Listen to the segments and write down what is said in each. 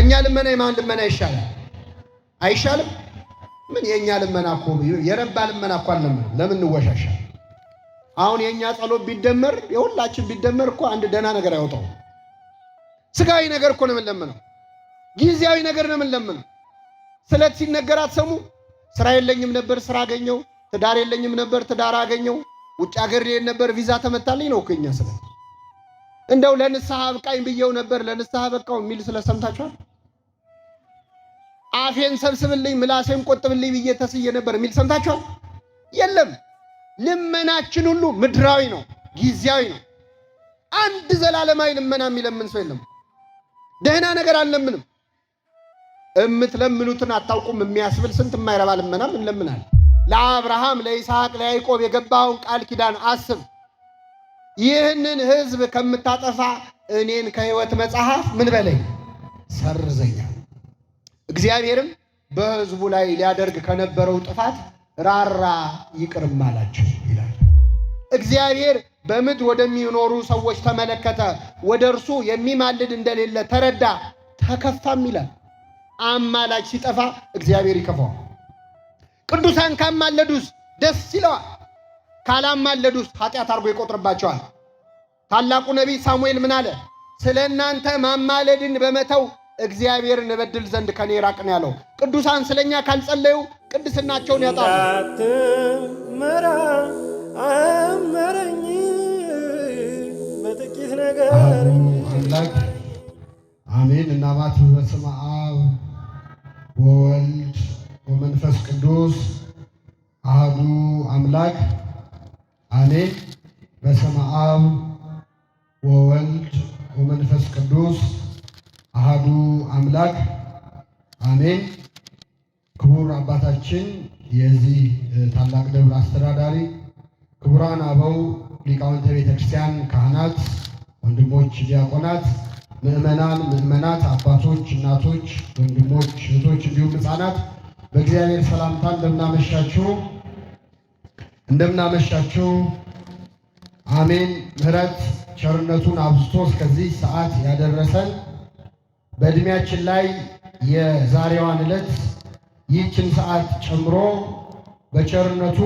ከኛ ልመና የማን ልመና ይሻላል? አይሻልም? ምን የኛ ልመና እኮ የረባ ልመና እኮ አለም። ለምን እንወሻሻል? አሁን የኛ ጸሎት ቢደመር የሁላችን ቢደመር እኮ አንድ ደህና ነገር አይወጣው። ስጋዊ ነገር እኮ ነው የምንለምነው። ጊዜያዊ ነገር ነው የምንለምነው። ስለት ሲነገር አትሰሙ? ስራ የለኝም ነበር ስራ አገኘው፣ ትዳር የለኝም ነበር ትዳር አገኘው፣ ውጭ ሀገር ልሄድ ነበር ቪዛ ተመታልኝ ነው እኮ የኛ ስለት። እንደው ለንስሐ አብቃኝ ብየው ነበር ለንስሐ በቃው የሚል ስለሰምታችኋል? አፌን ሰብስብልኝ ምላሴን ቆጥብልኝ ብዬ ተስዬ ነበር የሚል ሰምታችኋል? የለም። ልመናችን ሁሉ ምድራዊ ነው፣ ጊዜያዊ ነው። አንድ ዘላለማዊ ልመና የሚለምን ሰው የለም። ደህና ነገር አንለምንም። እምትለምኑትን አታውቁም የሚያስብል ስንት የማይረባ ልመናም እንለምናል። ለአብርሃም ለይስሐቅ ለያዕቆብ የገባውን ቃል ኪዳን አስብ። ይህንን ሕዝብ ከምታጠፋ እኔን ከሕይወት መጽሐፍ ምን በለኝ ሰርዘኛ። እግዚአብሔርም በሕዝቡ ላይ ሊያደርግ ከነበረው ጥፋት ራራ ይቅርም አላቸው ይላል። እግዚአብሔር በምድር ወደሚኖሩ ሰዎች ተመለከተ፣ ወደ እርሱ የሚማልድ እንደሌለ ተረዳ፣ ተከፋም ይላል። አማላጅ ሲጠፋ እግዚአብሔር ይከፋዋል። ቅዱሳን ካማለዱስ ደስ ይለዋል፣ ካላማለዱስ ኃጢአት አድርጎ ይቆጥርባቸዋል። ታላቁ ነቢይ ሳሙኤል ምን አለ? ስለ እናንተ ማማለድን በመተው እግዚአብሔርን እበድል ዘንድ ከኔ ራቅ ነው ያለው። ቅዱሳን ስለኛ ካልጸለዩ ቅድስናቸውን ያጣሉ። መራ አመረኝ በጥቂት ነገር አምላክ አሜን። እናባት በስመ አብ ወወልድ ወመንፈስ ቅዱስ አሐዱ አምላክ አሜን። በስመ አብ ወወልድ ወመንፈስ ቅዱስ አሐዱ አምላክ አሜን። ክቡር አባታችን የዚህ ታላቅ ደብር አስተዳዳሪ፣ ክቡራን አበው ሊቃውንተ ቤተክርስቲያን፣ ካህናት፣ ወንድሞች ዲያቆናት፣ ምእመናን፣ ምእመናት፣ አባቶች፣ እናቶች፣ ወንድሞች፣ እህቶች እንዲሁም ሕፃናት በእግዚአብሔር ሰላምታ እንደምናመሻችሁ አሜን። ምሕረት ቸርነቱን አብዝቶ እስከዚህ ሰዓት ያደረሰን በዕድሜያችን ላይ የዛሬዋን ዕለት ይህችን ሰዓት ጨምሮ በቸርነቱ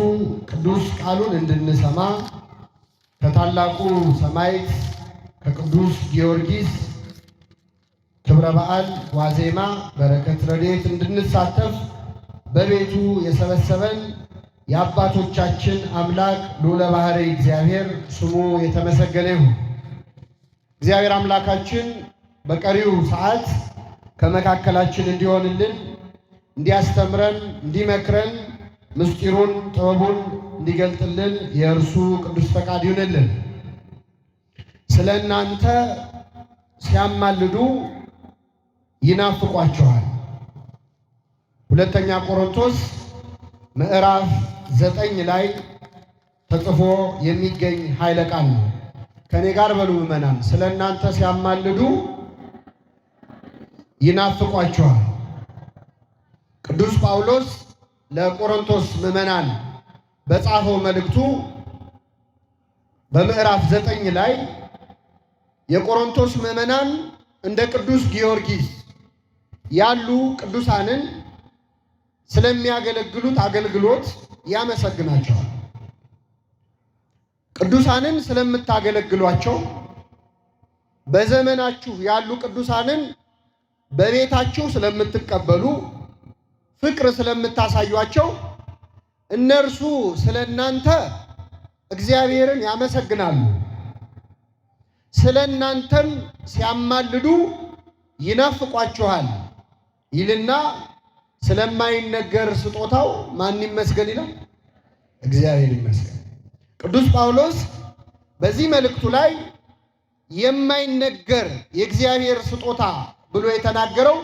ቅዱስ ቃሉን እንድንሰማ ከታላቁ ሰማዕት ከቅዱስ ጊዮርጊስ ክብረ በዓል ዋዜማ በረከት ረድኤት እንድንሳተፍ በቤቱ የሰበሰበን የአባቶቻችን አምላክ ልዑለ ባሕርይ እግዚአብሔር ስሙ የተመሰገነ ይሁን። እግዚአብሔር አምላካችን በቀሪው ሰዓት ከመካከላችን እንዲሆንልን፣ እንዲያስተምረን፣ እንዲመክረን፣ ምስጢሩን ጥበቡን እንዲገልጥልን የእርሱ ቅዱስ ፈቃድ ይሁንልን። ስለ እናንተ ሲያማልዱ ይናፍቋቸዋል። ሁለተኛ ቆሮንቶስ ምዕራፍ 9 ላይ ተጽፎ የሚገኝ ኃይለ ቃል ነው። ከኔ ጋር በሉ ምዕመናን፣ ስለ እናንተ ሲያማልዱ ይናፍቋቸዋል። ቅዱስ ጳውሎስ ለቆሮንቶስ ምዕመናን በጻፈው መልእክቱ በምዕራፍ 9 ላይ የቆሮንቶስ ምዕመናን እንደ ቅዱስ ጊዮርጊስ ያሉ ቅዱሳንን ስለሚያገለግሉት አገልግሎት ያመሰግናቸዋል። ቅዱሳንን ስለምታገለግሏቸው፣ በዘመናችሁ ያሉ ቅዱሳንን በቤታችሁ ስለምትቀበሉ፣ ፍቅር ስለምታሳዩአቸው እነርሱ ስለ እናንተ እግዚአብሔርን ያመሰግናሉ። ስለ እናንተም ሲያማልዱ ይናፍቋችኋል ይልና ስለማይነገር ስጦታው ማን ይመስገን ይላል? እግዚአብሔር ይመስገን። ቅዱስ ጳውሎስ በዚህ መልእክቱ ላይ የማይነገር የእግዚአብሔር ስጦታ ብሎ የተናገረው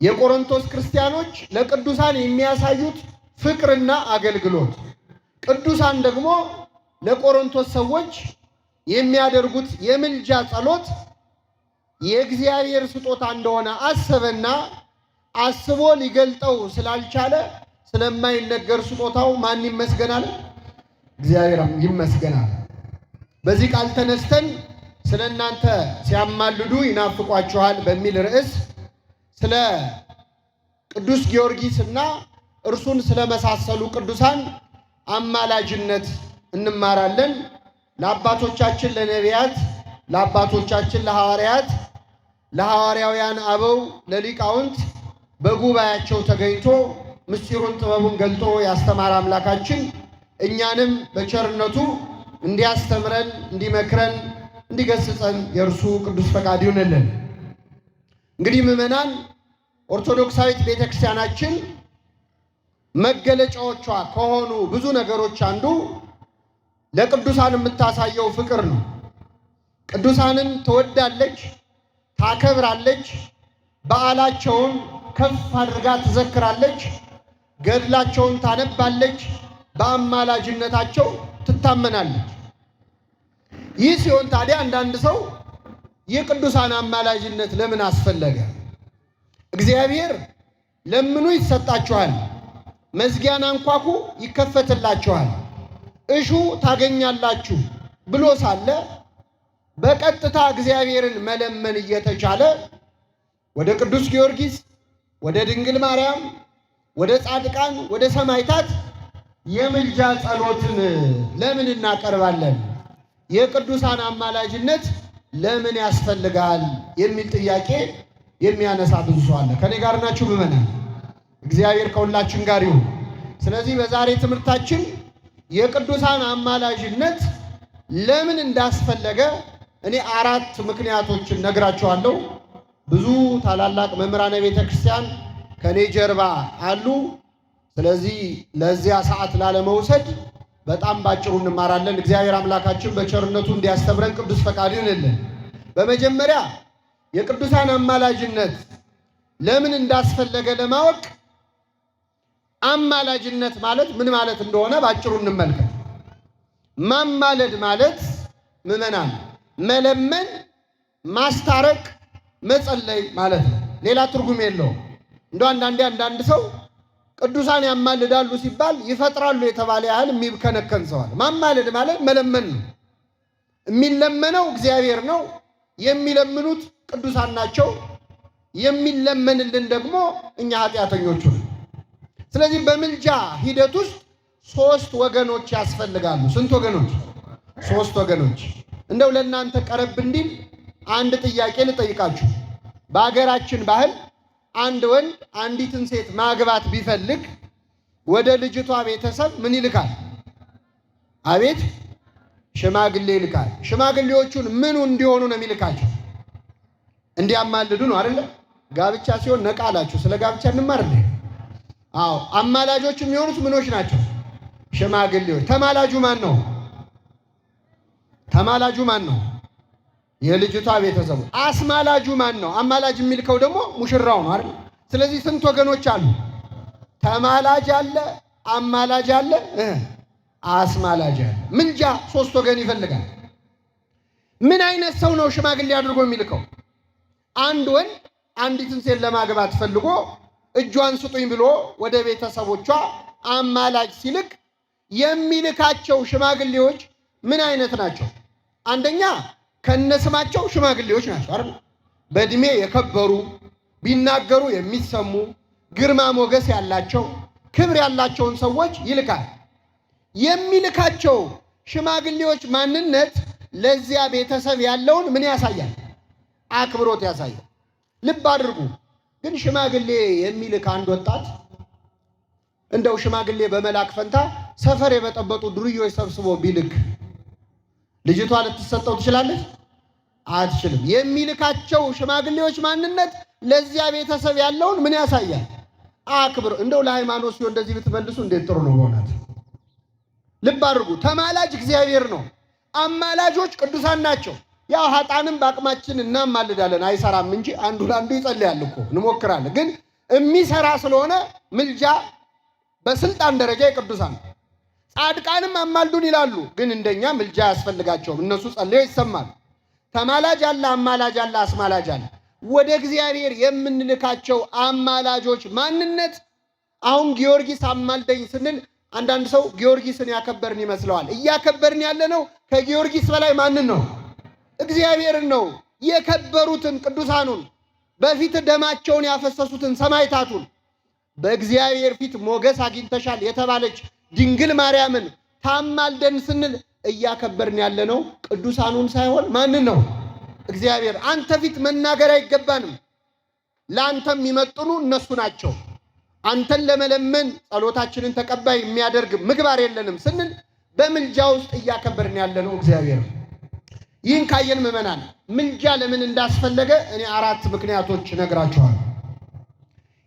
የቆሮንቶስ ክርስቲያኖች ለቅዱሳን የሚያሳዩት ፍቅርና አገልግሎት፣ ቅዱሳን ደግሞ ለቆሮንቶስ ሰዎች የሚያደርጉት የምልጃ ጸሎት የእግዚአብሔር ስጦታ እንደሆነ አሰበና አስቦ ሊገልጠው ስላልቻለ ስለማይነገር ስጦታው ማን ይመስገናል? እግዚአብሔር ይመስገናል። በዚህ ቃል ተነስተን ስለናንተ ሲያማልዱ ይናፍቋችኋል በሚል ርዕስ ስለ ቅዱስ ጊዮርጊስና እርሱን ስለመሳሰሉ ቅዱሳን አማላጅነት እንማራለን። ለአባቶቻችን ለነቢያት፣ ለአባቶቻችን ለሐዋርያት፣ ለሐዋርያውያን አበው፣ ለሊቃውንት በጉባኤያቸው ተገኝቶ ምስጢሩን ጥበቡን ገልጦ ያስተማረ አምላካችን እኛንም በቸርነቱ እንዲያስተምረን፣ እንዲመክረን፣ እንዲገስጸን የእርሱ ቅዱስ ፈቃድ ይሁንልን። እንግዲህ ምዕመናን ኦርቶዶክሳዊት ቤተክርስቲያናችን መገለጫዎቿ ከሆኑ ብዙ ነገሮች አንዱ ለቅዱሳን የምታሳየው ፍቅር ነው። ቅዱሳንን ትወዳለች፣ ታከብራለች፣ በዓላቸውን ከፍ አድርጋ ትዘክራለች፣ ገድላቸውን ታነባለች፣ በአማላጅነታቸው ትታመናለች። ይህ ሲሆን ታዲያ አንዳንድ ሰው የቅዱሳን አማላጅነት ለምን አስፈለገ? እግዚአብሔር ለምኑ ይሰጣችኋል፣ መዝጊያን አንኳኩ ይከፈትላችኋል፣ እሹ ታገኛላችሁ ብሎ ሳለ በቀጥታ እግዚአብሔርን መለመን እየተቻለ ወደ ቅዱስ ጊዮርጊስ፣ ወደ ድንግል ማርያም፣ ወደ ጻድቃን፣ ወደ ሰማዕታት የምልጃ ጸሎትን ለምን እናቀርባለን? የቅዱሳን አማላጅነት ለምን ያስፈልጋል? የሚል ጥያቄ የሚያነሳ ብዙ ሰው አለ። ከኔ ጋር ናችሁ ምዕመናን? እግዚአብሔር ከሁላችን ጋር ይሁን። ስለዚህ በዛሬ ትምህርታችን የቅዱሳን አማላጅነት ለምን እንዳስፈለገ እኔ 4 ምክንያቶችን ነግራችኋለሁ። ብዙ ታላላቅ መምህራነ ቤተ ክርስቲያን ከኔ ጀርባ አሉ። ስለዚህ ለዚያ ሰዓት ላለመውሰድ በጣም ባጭሩ እንማራለን። እግዚአብሔር አምላካችን በቸርነቱ እንዲያስተምረን ቅዱስ ፈቃዱ ይሁንልን። በመጀመሪያ የቅዱሳን አማላጅነት ለምን እንዳስፈለገ ለማወቅ አማላጅነት ማለት ምን ማለት እንደሆነ ባጭሩ እንመልከት። ማማለድ ማለት ምዕመናን መለመን፣ ማስታረቅ፣ መጸለይ ማለት ነው። ሌላ ትርጉም የለውም። እንደው አንዳንድ ሰው ቅዱሳን ያማልዳሉ ሲባል ይፈጥራሉ የተባለ ያህል የሚከነከን ሰዋል። ማማለድ ማለት መለመን ነው። የሚለመነው እግዚአብሔር ነው። የሚለምኑት ቅዱሳን ናቸው። የሚለመንልን ደግሞ እኛ ኃጢአተኞቹ ነን። ስለዚህ በምልጃ ሂደት ውስጥ 3 ወገኖች ያስፈልጋሉ። ስንት ወገኖች? 3 ወገኖች። እንደው ለእናንተ ቀረብ እንዲል አንድ ጥያቄ ልጠይቃችሁ። በሀገራችን ባህል አንድ ወንድ አንዲትን ሴት ማግባት ቢፈልግ ወደ ልጅቷ ቤተሰብ ምን ይልካል? አቤት፣ ሽማግሌ ይልካል። ሽማግሌዎቹን ምኑ እንዲሆኑ ነው የሚልካቸው? እንዲያማልዱ ነው አይደለ? ጋብቻ ሲሆን ነቃ አላችሁ። ስለ ጋብቻ እንማር እንዴ? አዎ፣ አማላጆች የሚሆኑት ምኖች ናቸው? ሽማግሌዎች። ተማላጁ ማን ነው? ተማላጁ ማን ነው? የልጅቷ ቤተሰቡ። አስማላጁ ማን ነው? አማላጅ የሚልከው ደግሞ ሙሽራው ነው አይደል? ስለዚህ ስንት ወገኖች አሉ? ተማላጅ አለ፣ አማላጅ አለ፣ አስማላጅ አለ። ምልጃ 3 ወገን ይፈልጋል። ምን አይነት ሰው ነው ሽማግሌ አድርጎ የሚልከው? አንድ ወንድ አንዲትን ሴት ለማግባት ፈልጎ እጇን ስጡኝ ብሎ ወደ ቤተሰቦቿ አማላጅ ሲልክ የሚልካቸው ሽማግሌዎች ምን አይነት ናቸው? አንደኛ ከነስማቸው ሽማግሌዎች ናቸው አይደል? በእድሜ የከበሩ፣ ቢናገሩ የሚሰሙ፣ ግርማ ሞገስ ያላቸው፣ ክብር ያላቸውን ሰዎች ይልካል። የሚልካቸው ሽማግሌዎች ማንነት ለዚያ ቤተሰብ ያለውን ምን ያሳያል? አክብሮት ያሳያል። ልብ አድርጉ። ግን ሽማግሌ የሚልክ አንድ ወጣት እንደው ሽማግሌ በመላክ ፈንታ ሰፈር የበጠበጡ ዱርዮች ሰብስቦ ቢልክ ልጅቷ ልትሰጠው ትችላለች? አትችልም። የሚልካቸው ሽማግሌዎች ማንነት ለዚያ ቤተሰብ ያለውን ምን ያሳያል? አክብር። እንደው ለሃይማኖት ሲሆን እንደዚህ ብትመልሱ እንዴት ጥሩ ነው በእውነት። ልብ አድርጉ። ተማላጅ እግዚአብሔር ነው። አማላጆች ቅዱሳን ናቸው። ያው ኃጥአንም በአቅማችን እናማልዳለን፣ አይሰራም እንጂ አንዱ ለአንዱ ይጸልያል እኮ እንሞክራለን። ግን የሚሰራ ስለሆነ ምልጃ በስልጣን ደረጃ የቅዱሳን። ጻድቃንም አማልዱን ይላሉ፣ ግን እንደኛ ምልጃ ያስፈልጋቸውም። እነሱ ጸልየው ይሰማል። ተማላጅ አለ፣ አማላጅ አለ፣ አስማላጅ አለ። ወደ እግዚአብሔር የምንልካቸው አማላጆች ማንነት አሁን ጊዮርጊስ አማልደኝ ስንል አንዳንድ ሰው ጊዮርጊስን ያከበርን ይመስለዋል። እያከበርን ያለነው ከጊዮርጊስ በላይ ማንን ነው? እግዚአብሔርን ነው። የከበሩትን ቅዱሳኑን በፊት ደማቸውን ያፈሰሱትን ሰማዕታቱን በእግዚአብሔር ፊት ሞገስ አግኝተሻል የተባለች ድንግል ማርያምን ታማልደን ስንል እያከበርን ያለነው ቅዱሳኑን ሳይሆን ማንን ነው? እግዚአብሔር። አንተ ፊት መናገር አይገባንም። ለአንተም የሚመጥኑ እነሱ ናቸው። አንተን ለመለመን ጸሎታችንን ተቀባይ የሚያደርግ ምግባር የለንም ስንል በምልጃ ውስጥ እያከበርን ያለነው እግዚአብሔር። ይህን ካየን ምዕመናን ምልጃ ለምን እንዳስፈለገ እኔ 4 ምክንያቶች እነግራችኋለሁ።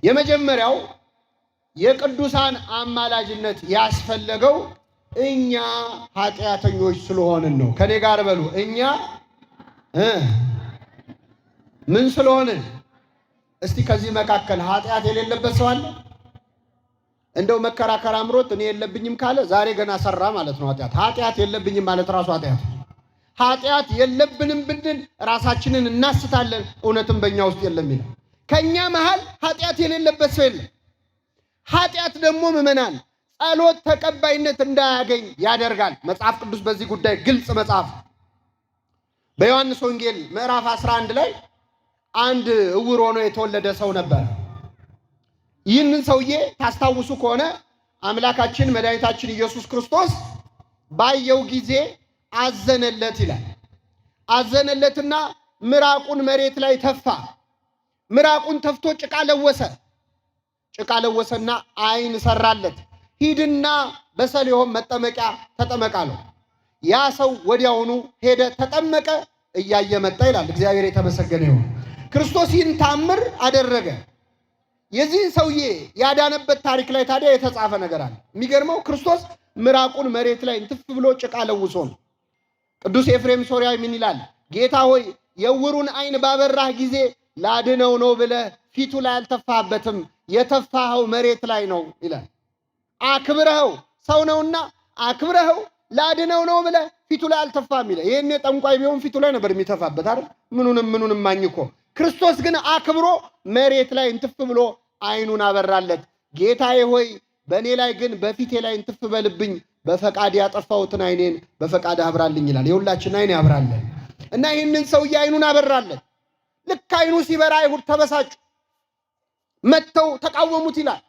የመጀመሪያው የቅዱሳን አማላጅነት ያስፈለገው እኛ ኃጢአተኞች ስለሆንን ነው። ከኔ ጋር በሉ፣ እኛ ምን ስለሆንን? እስቲ ከዚህ መካከል ኃጢአት የሌለበት ሰው አለ? እንደው መከራከር አምሮት እኔ የለብኝም ካለ ዛሬ ገና ሰራ ማለት ነው። ኃጢአት የለብኝም ማለት ራሱ ኃጢአት የለብንም ብንል ራሳችንን እናስታለን። እውነትም በእኛ ውስጥ የለም ይላል። ከኛ መሃል ኃጢአት የሌለበት ሰው የለም። ኃጢአት ደግሞ ምዕመናን ጸሎት ተቀባይነት እንዳያገኝ ያደርጋል። መጽሐፍ ቅዱስ በዚህ ጉዳይ ግልጽ መጽሐፍ በዮሐንስ ወንጌል ምዕራፍ 11 ላይ አንድ ዕውር ሆኖ የተወለደ ሰው ነበር። ይህንን ሰውዬ ታስታውሱ ከሆነ አምላካችን መድኃኒታችን ኢየሱስ ክርስቶስ ባየው ጊዜ አዘነለት ይላል። አዘነለትና ምራቁን መሬት ላይ ተፋ። ምራቁን ተፍቶ ጭቃ ለወሰና ዓይን ሰራለት። ሂድና በሰሊሆም መጠመቂያ ተጠመቅ አለው። ያ ሰው ወዲያውኑ ሄደ፣ ተጠመቀ፣ እያየ መጣ ይላል። እግዚአብሔር የተመሰገነ ይሁን። ክርስቶስ ይህን ታምር አደረገ። የዚህን ሰውዬ ያዳነበት ታሪክ ላይ ታዲያ የተጻፈ ነገር አለ። የሚገርመው ክርስቶስ ምራቁን መሬት ላይ እንትፍ ብሎ ጭቃ ለውሶ ነው። ቅዱስ ኤፍሬም ሶርያዊ ምን ይላል? ጌታ ሆይ የዕውሩን ዓይን ባበራህ ጊዜ ላድነው ነው ብለህ ፊቱ ላይ አልተፋህበትም፣ የተፋኸው መሬት ላይ ነው ይላል። አክብረኸው፣ ሰው ነውና አክብረኸው ላድነው ነው ብለህ ፊቱ ላይ አልተፋህም ይላል። ይሄኔ ጠንቋይ ቢሆን ፊቱ ላይ ነበር የሚተፋበት አይደል? ምኑንም ማኝኮ። ክርስቶስ ግን አክብሮ መሬት ላይ እንትፍ ብሎ ዓይኑን አበራለት። ጌታዬ ሆይ በእኔ ላይ ግን በፊቴ ላይ እንትፍ በልብኝ፣ በፈቃድ ያጠፋሁትን ዓይኔን በፈቃድ አብራልኝ ይላል። የሁላችን ዓይን ያብራለን እና ይህንን ሰውዬ ዓይኑን አበራለት። ልክ ዓይኑ ሲበራ አይሁድ ተበሳጩ፣ መጥተው ተቃወሙት ይላል።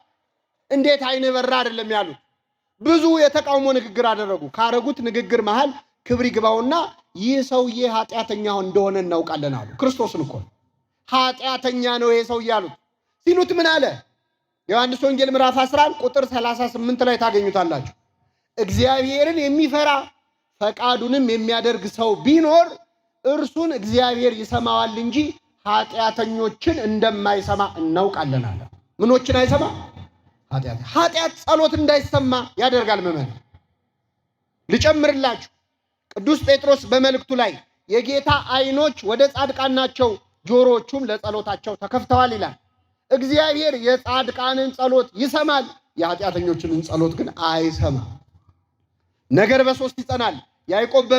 እንዴት ዓይን በራ አይደለም ያሉት። ብዙ የተቃውሞ ንግግር አደረጉ። ካረጉት ንግግር መሃል ክብር ይግባውና ይህ ሰውዬ ኃጢአተኛ እንደሆነ እናውቃለን አሉ። ክርስቶስን እኮ ኃጢአተኛ ነው ይሄ ሰውዬ አሉት። ሲሉት ምን አለ? ዮሐንስ ወንጌል ምዕራፍ 11 ቁጥር 38 ላይ ታገኙታላችሁ። እግዚአብሔርን የሚፈራ ፈቃዱንም የሚያደርግ ሰው ቢኖር እርሱን እግዚአብሔር ይሰማዋል እንጂ ኃጢአተኞችን እንደማይሰማ እናውቃለን አለ። ምኖችን አይሰማ? ኃጢአት ጸሎት እንዳይሰማ ያደርጋል። መመን ልጨምርላችሁ። ቅዱስ ጴጥሮስ በመልእክቱ ላይ የጌታ ዓይኖች ወደ ጻድቃን ናቸው፣ ጆሮዎቹም ለጸሎታቸው ተከፍተዋል ይላል። እግዚአብሔር የጻድቃንን ጸሎት ይሰማል፣ የኃጢአተኞችን ጸሎት ግን አይሰማም። ነገር በሶስት ይጸናል። ያዕቆብ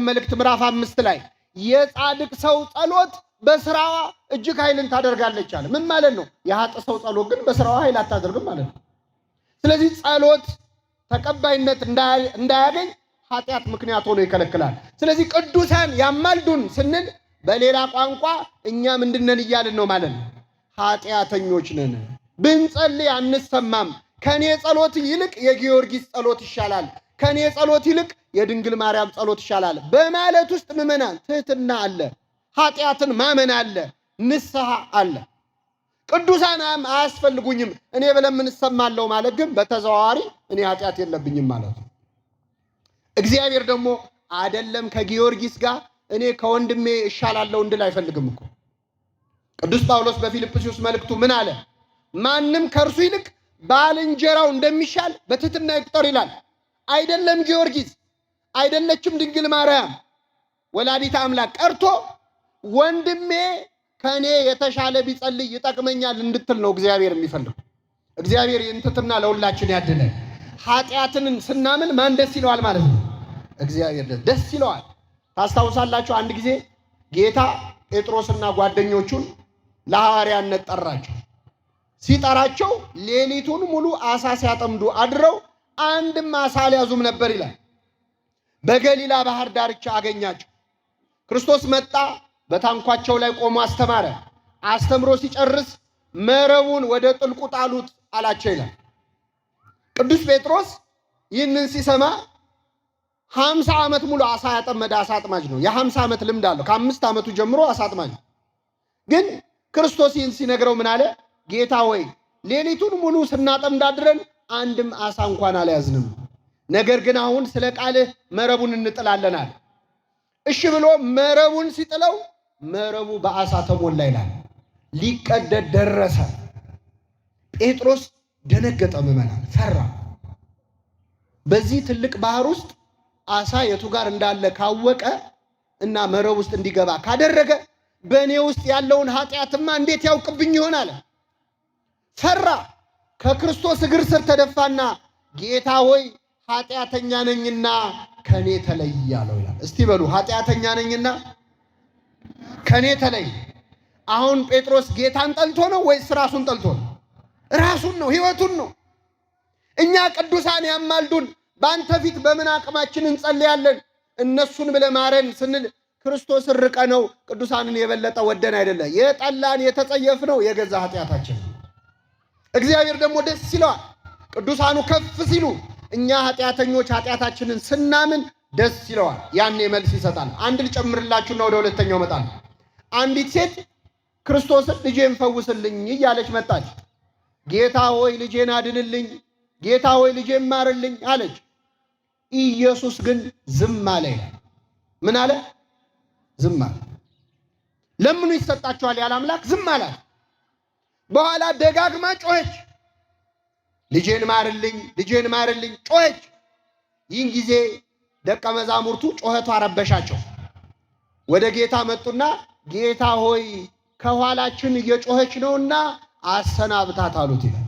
መልእክት ምዕራፍ 5 ላይ የጻድቅ ሰው ጸሎት በስራዋ እጅግ ኃይልን ታደርጋለች አለ። ምን ማለት ነው? የኃጥ ሰው ጸሎት ግን በስራዋ ኃይል አታደርግም ማለት ነው። ስለዚህ ጸሎት ተቀባይነት እንዳያገኝ ኃጢአት ምክንያት ሆኖ ይከለክላል። ስለዚህ ቅዱሳን ያማልዱን ስንል በሌላ ቋንቋ እኛ ምንድነን እያልን ነው ማለት ነው? ኃጢአተኞች ነን። ብንጸልይ አንሰማም። ከኔ ጸሎት ይልቅ የጊዮርጊስ ጸሎት ይሻላል፣ ከኔ ጸሎት ይልቅ የድንግል ማርያም ጸሎት ይሻላል በማለት ውስጥ ምዕመናን ትህትና አለ፣ ኃጢአትን ማመን አለ፣ ንስሐ አለ። ቅዱሳን አያስፈልጉኝም እኔ ብለምን እሰማለሁ ማለት ግን በተዘዋዋሪ እኔ ኃጢአት የለብኝም ማለት ነው። እግዚአብሔር ደግሞ አይደለም ከጊዮርጊስ ጋር እኔ ከወንድሜ እሻላለሁ እንድል አይፈልግም እኮ። ቅዱስ ጳውሎስ በፊልጵስዩስ መልእክቱ ምን አለ? ማንም ከእርሱ ይልቅ ባልንጀራው እንደሚሻል በትህትና ይቁጠር ይላል። አይደለም ጊዮርጊስ፣ አይደለችም ድንግል ማርያም ወላዲተ አምላክ ቀርቶ ወንድሜ ከኔ የተሻለ ቢጸልይ ይጠቅመኛል እንድትል ነው እግዚአብሔር የሚፈልግ። እግዚአብሔር የእንትትና ለሁላችን ያድለ። ኃጢአትን ስናምን ማን ደስ ይለዋል ማለት ነው? እግዚአብሔር ደስ ይለዋል። ታስታውሳላችሁ አንድ ጊዜ ጌታ ጴጥሮስና ጓደኞቹን ለሐዋርያነት ጠራቸው። ሲጠራቸው ሌሊቱን ሙሉ አሳ ሲያጠምዱ አድረው አንድም አሳ አልያዙም ነበር ይላል። በገሊላ ባህር ዳርቻ አገኛቸው። ክርስቶስ መጣ፣ በታንኳቸው ላይ ቆሞ አስተማረ። አስተምሮ ሲጨርስ መረቡን ወደ ጥልቁ ጣሉት አላቸው ይላል። ቅዱስ ጴጥሮስ ይህንን ሲሰማ 50 ዓመት ሙሉ አሳ ያጠመደ አሳ አጥማጅ ነው። የ50 ዓመት ልምድ አለው። ከ5 ዓመቱ ጀምሮ አሳ አጥማጅ። ግን ክርስቶስ ይህን ሲነግረው ምን አለ? ጌታ ሆይ ሌሊቱን ሙሉ ስናጠምድ አድረን አንድም አሳ እንኳን አልያዝንም። ነገር ግን አሁን ስለ ቃልህ መረቡን እንጥላለን አለ። እሺ ብሎ መረቡን ሲጥለው መረቡ በአሳ ተሞላ ይላል። ሊቀደድ ደረሰ። ጴጥሮስ ደነገጠ፣ ምዕመናን ፈራ። በዚህ ትልቅ ባህር ውስጥ አሳ የቱ ጋር እንዳለ ካወቀ እና መረብ ውስጥ እንዲገባ ካደረገ በእኔ ውስጥ ያለውን ኃጢአትማ እንዴት ያውቅብኝ ይሆናል? ፈራ። ከክርስቶስ እግር ስር ተደፋና ጌታ ሆይ ኃጢአተኛ ነኝና ከኔ ተለይ አለው ይላል። እስቲ በሉ ኃጢአተኛ ነኝና ከኔ ተለይ። አሁን ጴጥሮስ ጌታን ጠልቶ ነው ወይስ ራሱን ጠልቶ ነው? ራሱን ነው፣ ህይወቱን ነው። እኛ ቅዱሳን ያማልዱን በአንተ ፊት በምን አቅማችን እንጸልያለን? እነሱን ብለህ ማረን ስንል ክርስቶስ ርቀ ነው ቅዱሳንን የበለጠ ወደን አይደለ። የጠላን የተጸየፍነው የገዛ ኃጢአታችን። እግዚአብሔር ደግሞ ደስ ይለዋል ቅዱሳኑ ከፍ ሲሉ፣ እኛ ኃጢአተኞች ኃጢአታችንን ስናምን ደስ ይለዋል። ያኔ መልስ ይሰጣል። አንድ ልጨምርላችሁና ወደ ሁለተኛው መጣል። አንዲት ሴት ክርስቶስን ልጄን ፈውስልኝ እያለች መጣች። ጌታ ሆይ ልጄን አድንልኝ፣ ጌታ ሆይ ልጄን ማርልኝ አለች። ኢየሱስ ግን ዝም አለ። ምን አለ? ዝም አለ። ለምኑ ይሰጣችኋል ያለ አምላክ ዝም አላት። በኋላ ደጋግማ ጮኸች፣ ልጄን ማርልኝ፣ ልጄን ማርልኝ ጮኸች። ይህን ጊዜ ደቀ መዛሙርቱ ጮኸቷ ረበሻቸው። ወደ ጌታ መጡና ጌታ ሆይ ከኋላችን እየጮኸች ነውና አሰናብታት አሉት ይላል።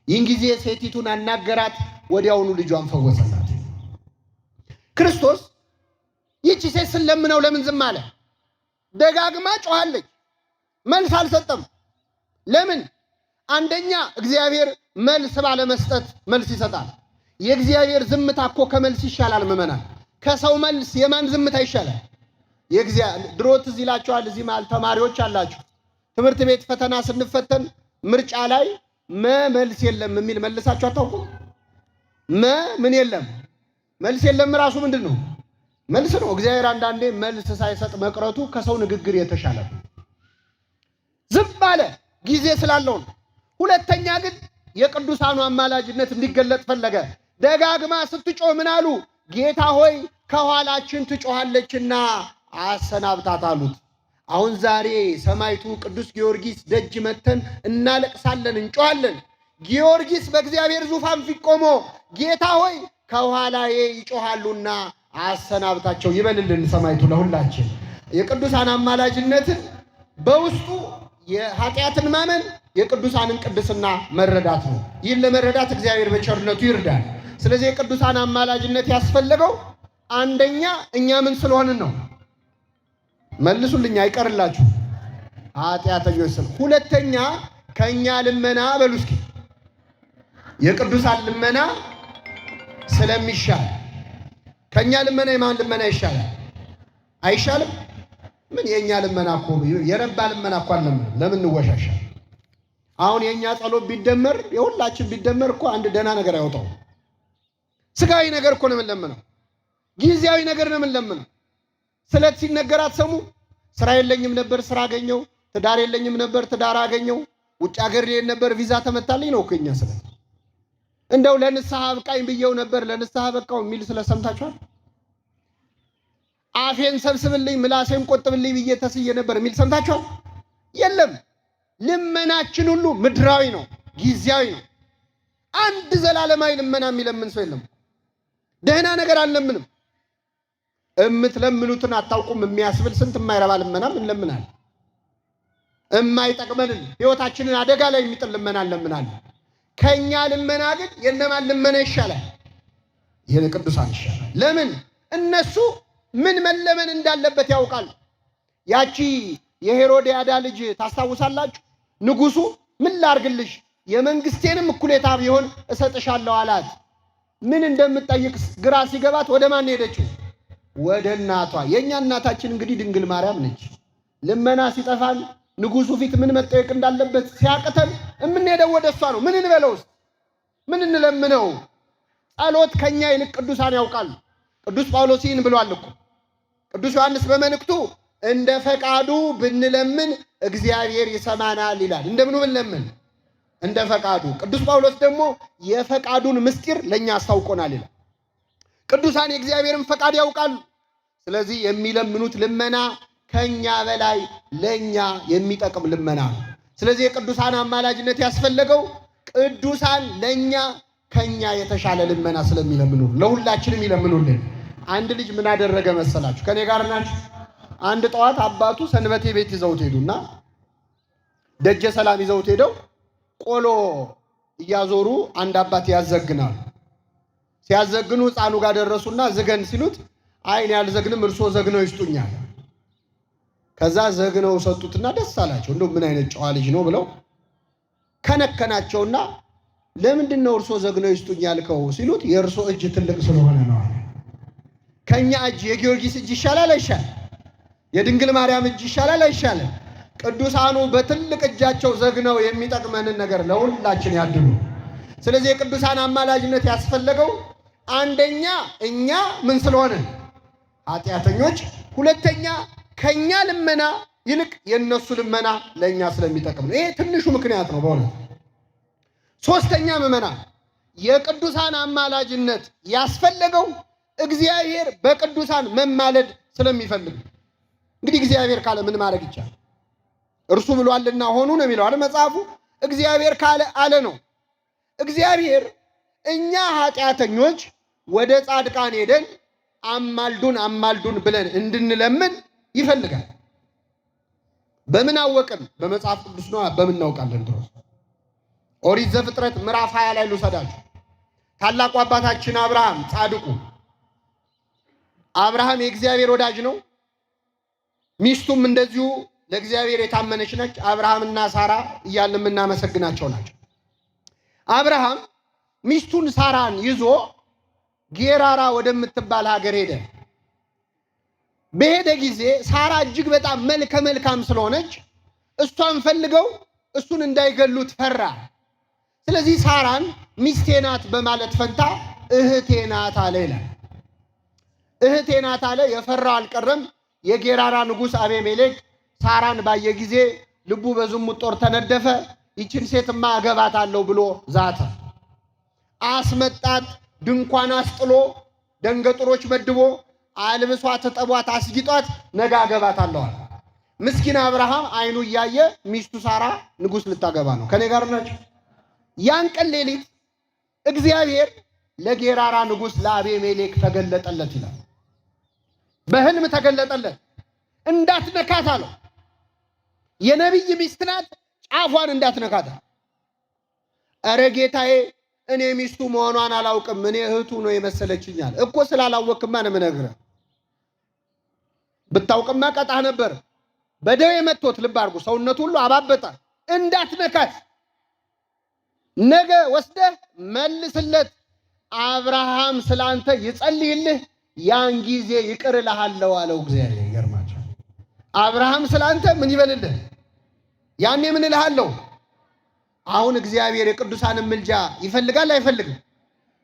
ይህን ጊዜ ሴቲቱን አናገራት፣ ወዲያውኑ ልጇን ፈወሰላት። ክርስቶስ ይህች ሴት ስለምነው ለምን ዝም አለ? ደጋግማ ጮኻለች፣ መልስ አልሰጠም። ለምን? አንደኛ እግዚአብሔር መልስ ባለመስጠት መልስ ይሰጣል። የእግዚአብሔር ዝምታ እኮ ከመልስ ይሻላል። ምዕመናን ከሰው መልስ የማን ዝምታ ይሻላል? ድሮ ትዝ ይላችኋል፣ እዚህ መሃል ተማሪዎች አላችሁ። ትምህርት ቤት ፈተና ስንፈተን ምርጫ ላይ መልስ የለም የሚል መልሳችሁ አታውቁም? ምን የለም መልስ የለም ራሱ ምንድን ነው? መልስ ነው። እግዚአብሔር አንዳንዴ መልስ ሳይሰጥ መቅረቱ ከሰው ንግግር የተሻለ ነው። ዝም አለ ጊዜ ስላለው ነው። ሁለተኛ ግን የቅዱሳኑ አማላጅነት እንዲገለጥ ፈለገ። ደጋግማ ስትጮህ ምን አሉ? ጌታ ሆይ ከኋላችን ትጮሃለችና አሰናብታት አሉት። አሁን ዛሬ ሰማዕቱ ቅዱስ ጊዮርጊስ ደጅ መተን እናለቅሳለን፣ እንጮሃለን። ጊዮርጊስ በእግዚአብሔር ዙፋን ፊት ቆሞ ጌታ ሆይ ከኋላዬ ይጮሃሉና አሰናብታቸው ይበልልን ሰማዕቱ። ለሁላችን የቅዱሳን አማላጅነትን በውስጡ የኃጢአትን ማመን የቅዱሳንን ቅድስና መረዳት ነው። ይህን ለመረዳት እግዚአብሔር በቸርነቱ ይርዳል። ስለዚህ የቅዱሳን አማላጅነት ያስፈለገው አንደኛ እኛ ምን ስለሆንን ነው? መልሱልኝ፣ አይቀርላችሁ ኃጢአተኞች ስለ። ሁለተኛ ከኛ ልመና በሉ እስኪ የቅዱሳን ልመና ስለሚሻል። ከኛ ልመና የማን ልመና ይሻላል? አይሻልም? ምን የኛ ልመና እኮ የረባ ልመና እኮ አለም። ለምን እንወሻሻል? አሁን የኛ ጸሎት ቢደመር የሁላችን ቢደመር እኮ አንድ ደህና ነገር አይወጣው። ስጋዊ ነገር እኮ ነው የምንለምነው፣ ጊዜያዊ ነገር ነው የምንለምነው። ስለት ሲነገር አትሰሙ? ስራ የለኝም ነበር ስራ አገኘው፣ ትዳር የለኝም ነበር ትዳር አገኘው፣ ውጭ ሀገር ልሄድ ነበር ቪዛ ተመታልኝ ነው እኮ የኛ ስለት። እንደው ለንስሐ አብቃኝ ብየው ነበር ለንስሐ በቃው የሚል ስለሰምታችኋል? አፌን ሰብስብልኝ ምላሴን ቆጥብልኝ ብዬ ተስዬ ነበር የሚል ሰምታችኋል? የለም። ልመናችን ሁሉ ምድራዊ ነው፣ ጊዜያዊ ነው። አንድ ዘላለማዊ ልመና የሚለምን ሰው የለም። ደህና ነገር አንለምንም። እምትለምኑትን አታውቁም የሚያስብል ስንት የማይረባ ልመናም እንለምናለን። የማይጠቅመንን ህይወታችንን አደጋ ላይ የሚጥል ልመና እንለምናለን። ከኛ ልመና ግን የነማን ልመና ይሻላል? የቅዱሳን ይሻላል። ለምን? እነሱ ምን መለመን እንዳለበት ያውቃል። ያቺ የሄሮድያዳ ልጅ ታስታውሳላችሁ? ንጉሱ ምን ላርግልሽ የመንግስቴንም እኩሌታ ቢሆን እሰጥሻለሁ አላት። ምን እንደምትጠይቅ ግራ ሲገባት ወደ ማን ሄደችው? ወደ እናቷ። የኛ እናታችን እንግዲህ ድንግል ማርያም ነች። ልመና ሲጠፋን ንጉሱ ፊት ምን መጠየቅ እንዳለበት ሲያቅተን የምንሄደው ወደ እሷ ነው። ምን እንበለው? ምን እንለምነው? ጸሎት ከኛ ይልቅ ቅዱሳን ያውቃሉ። ቅዱስ ጳውሎስ ይህን ብሏል እኮ። ቅዱስ ዮሐንስ በመልእክቱ እንደ ፈቃዱ ብንለምን እግዚአብሔር ይሰማናል ይላል። እንደምኑ ብንለምን? እንደ ፈቃዱ። ቅዱስ ጳውሎስ ደግሞ የፈቃዱን ምስጢር ለኛ አስታውቆናል ይላል። ቅዱሳን የእግዚአብሔርን ፈቃድ ያውቃሉ። ስለዚህ የሚለምኑት ልመና ከኛ በላይ ለኛ የሚጠቅም ልመና ነው። ስለዚህ የቅዱሳን አማላጅነት ያስፈለገው ቅዱሳን ለኛ ከኛ የተሻለ ልመና ስለሚለምኑ ለሁላችንም ይለምኑልን። አንድ ልጅ ምን አደረገ መሰላችሁ? ከኔ ጋር ናችሁ? አንድ ጠዋት አባቱ ሰንበቴ ቤት ይዘውት ሄዱና ደጀ ሰላም ይዘውት ሄደው ቆሎ እያዞሩ አንድ አባት ያዘግናሉ። ሲያዘግኑ ሕፃኑ ጋር ደረሱና ዝገን ሲሉት አይን ያልዘግንም እርሶ ዘግነው ይስጡኛል። ከዛ ዘግነው ሰጡትና ደስ አላቸው። እንደው ምን አይነት ጨዋ ልጅ ነው ብለው ከነከናቸውና ለምንድነው እርሶ ዘግነው ይስጡኛል ከው ሲሉት የእርሶ እጅ ትልቅ ስለሆነ ነው። ከኛ እጅ የጊዮርጊስ እጅ ይሻላል አይሻል? የድንግል ማርያም እጅ ይሻላል አይሻልም? ቅዱሳኑ በትልቅ እጃቸው ዘግነው የሚጠቅመንን ነገር ለሁላችን ያድሉ። ስለዚህ የቅዱሳን አማላጅነት ያስፈለገው አንደኛ እኛ ምን ስለሆነ ኃጢአተኞች፣ ሁለተኛ ከኛ ልመና ይልቅ የነሱ ልመና ለኛ ስለሚጠቅም ነው። ይሄ ትንሹ ምክንያት ነው በእውነት። ሶስተኛ ምዕመናን የቅዱሳን አማላጅነት ያስፈለገው እግዚአብሔር በቅዱሳን መማለድ ስለሚፈልግ። እንግዲህ እግዚአብሔር ካለ ምን ማድረግ ይቻላል? እርሱ ብሏልና ሆኑ ነው የሚለው አይደል መጽሐፉ። እግዚአብሔር ካለ አለ ነው። እግዚአብሔር እኛ ኃጢአተኞች ወደ ጻድቃን ሄደን አማልዱን አማልዱን ብለን እንድንለምን ይፈልጋል። በምን አወቅን? በመጽሐፍ ቅዱስ ነው። በምን እናውቃለን? ድሮስ ኦሪት ዘፍጥረት ምዕራፍ 20 ላይ ልውሰዳችሁ። ታላቁ አባታችን አብርሃም ጻድቁ አብርሃም የእግዚአብሔር ወዳጅ ነው። ሚስቱም እንደዚሁ ለእግዚአብሔር የታመነች ነች። አብርሃምና ሳራ እያልን የምናመሰግናቸው ናቸው። አብርሃም ሚስቱን ሳራን ይዞ ጌራራ ወደምትባል ሀገር ሄደ። በሄደ ጊዜ ሳራ እጅግ በጣም መልከ መልካም ስለሆነች እሷን ፈልገው እሱን እንዳይገሉት ፈራ። ስለዚህ ሳራን ሚስቴ ናት በማለት ፈንታ እህቴ ናት አለ ይላል። እህቴ ናት አለ። የፈራው አልቀረም። የጌራራ ንጉሥ አቤሜሌክ ሳራን ባየ ጊዜ ልቡ በዝሙት ጦር ተነደፈ። ይችን ሴትማ አገባታለሁ ብሎ ዛተ። አስመጣት። ድንኳን አስጥሎ ደንገጥሮች መድቦ አልብሷት፣ ጠቧት፣ አስጊጧት ነገ አገባታለሁ አለ። ምስኪን አብርሃም አይኑ እያየ ሚስቱ ሳራ ንጉሥ ልታገባ ነው። ከኔ ጋር ናቸው። ያን ቀን ሌሊት እግዚአብሔር ለጌራራ ንጉሥ ለአቤሜሌክ ተገለጠለት ይላል። በህልም ተገለጠለት። እንዳትነካት አለው። የነቢይ ሚስት ናት፣ ጫፏን እንዳትነካት። ኧረ ጌታዬ እኔ ሚስቱ መሆኗን አላውቅም፣ እኔ እህቱ ነው የመሰለችኛል እኮ። ስላላወቅማ ነው የምነግርህ። ብታውቅማ ቀጣህ ነበር። በደዌ መጥቶት ልብ አድርጉ፣ ሰውነቱ ሁሉ አባበጠ። እንዳትነካት፣ ነገ ወስደህ መልስለት። አብርሃም ስላንተ ይጸልይልህ፣ ያን ጊዜ ይቅር እልሃለሁ አለው እግዚአብሔር። ይገርማቸው። አብርሃም ስላንተ ምን ይበልልህ? ያኔ ምን እልሃለሁ? አሁን እግዚአብሔር የቅዱሳንን ምልጃ ይፈልጋል አይፈልግም?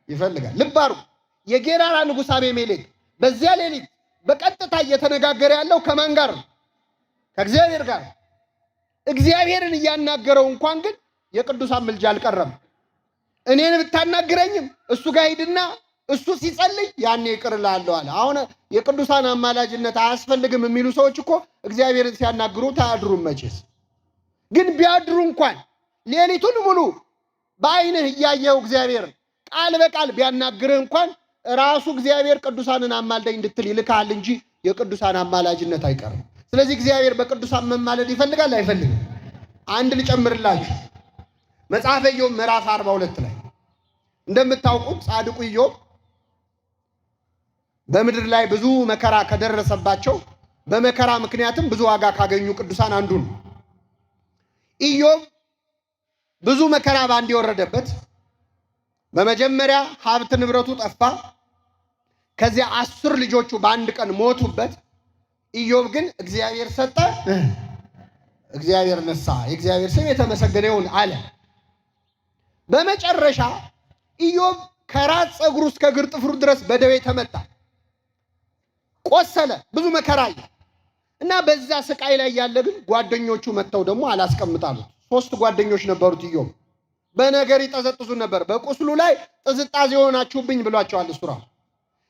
ይፈልጋል። ልብ አድርጉ። የጌራራ ንጉሥ አቤሜሌክ በዚያ ሌሊት በቀጥታ እየተነጋገረ ያለው ከማን ጋር? ከእግዚአብሔር ጋር። እግዚአብሔርን እያናገረው እንኳን ግን የቅዱሳን ምልጃ አልቀረም። እኔን ብታናግረኝም እሱ ጋር ሂድና እሱ ሲጸልይ ያኔ ይቅር እልሃለሁ አለ። አሁን የቅዱሳን አማላጅነት አያስፈልግም የሚሉ ሰዎች እኮ እግዚአብሔርን ሲያናግሩ ታያድሩም። መቼስ ግን ቢያድሩ እንኳን ሌሊቱን ሙሉ በአይንህ እያየው እግዚአብሔር ቃል በቃል ቢያናግርህ እንኳን ራሱ እግዚአብሔር ቅዱሳንን አማልደኝ እንድትል ይልካል እንጂ የቅዱሳን አማላጅነት አይቀርም። ስለዚህ እግዚአብሔር በቅዱሳን መማለድ ይፈልጋል አይፈልግም? አንድ ልጨምርላችሁ። መጽሐፈ ኢዮብ ምዕራፍ 42 ላይ እንደምታውቁት ጻድቁ ኢዮብ በምድር ላይ ብዙ መከራ ከደረሰባቸው በመከራ ምክንያትም ብዙ ዋጋ ካገኙ ቅዱሳን አንዱ ነው። ኢዮብ ብዙ መከራ ባንድ የወረደበት፣ በመጀመሪያ ሀብት ንብረቱ ጠፋ። ከዚያ 10 ልጆቹ በአንድ ቀን ሞቱበት። ኢዮብ ግን እግዚአብሔር ሰጠ፣ እግዚአብሔር ነሳ፣ የእግዚአብሔር ስም የተመሰገነ ይሁን አለ። በመጨረሻ ኢዮብ ከራስ ፀጉሩ እስከ እግር ጥፍሩ ድረስ በደዌ ተመታ፣ ቆሰለ፣ ብዙ መከራ አየ እና በዛ ስቃይ ላይ ያለ ግን ጓደኞቹ መጥተው ደግሞ አላስቀምጣሉት። 3 ጓደኞች ነበሩት ኢዮብ። በነገር ይጠዘጥዙ ነበር። በቁስሉ ላይ ጥዝጣዜ ሆናችሁብኝ ብሏቸዋል እሱ ራሱ።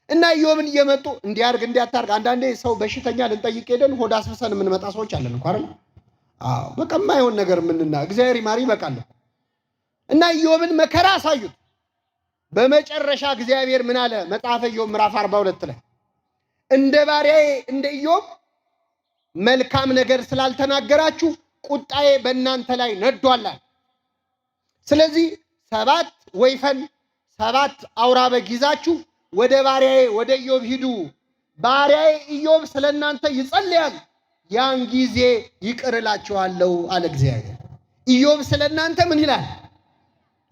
እና ኢዮብን እየመጡ እንዲያርግ እንዲያታርግ። አንዳንዴ ሰው በሽተኛ ልንጠይቅ ሄደን ሆድ አስፍሰን የምንመጣ ሰዎች አለን እኮ አይደል? አዎ በቃ የማይሆን ነገር ምንና እግዚአብሔር ይማሪ ይበቃል። እና ኢዮብን መከራ አሳዩት። በመጨረሻ እግዚአብሔር ምን አለ? መጽሐፈ ኢዮብ ምዕራፍ 42 ላይ እንደ ባሪያዬ እንደ ኢዮብ መልካም ነገር ስላልተናገራችሁ ቁጣዬ በእናንተ ላይ ነዷል። ስለዚህ 7 ወይፈን 7 አውራ በግ ይዛችሁ ወደ ባሪያዬ ወደ ኢዮብ ሂዱ። ባሪያዬ ኢዮብ ስለናንተ ይጸልያል፣ ያን ጊዜ ይቅር እላችኋለሁ አለ እግዚአብሔር። ኢዮብ ስለናንተ ምን ይላል?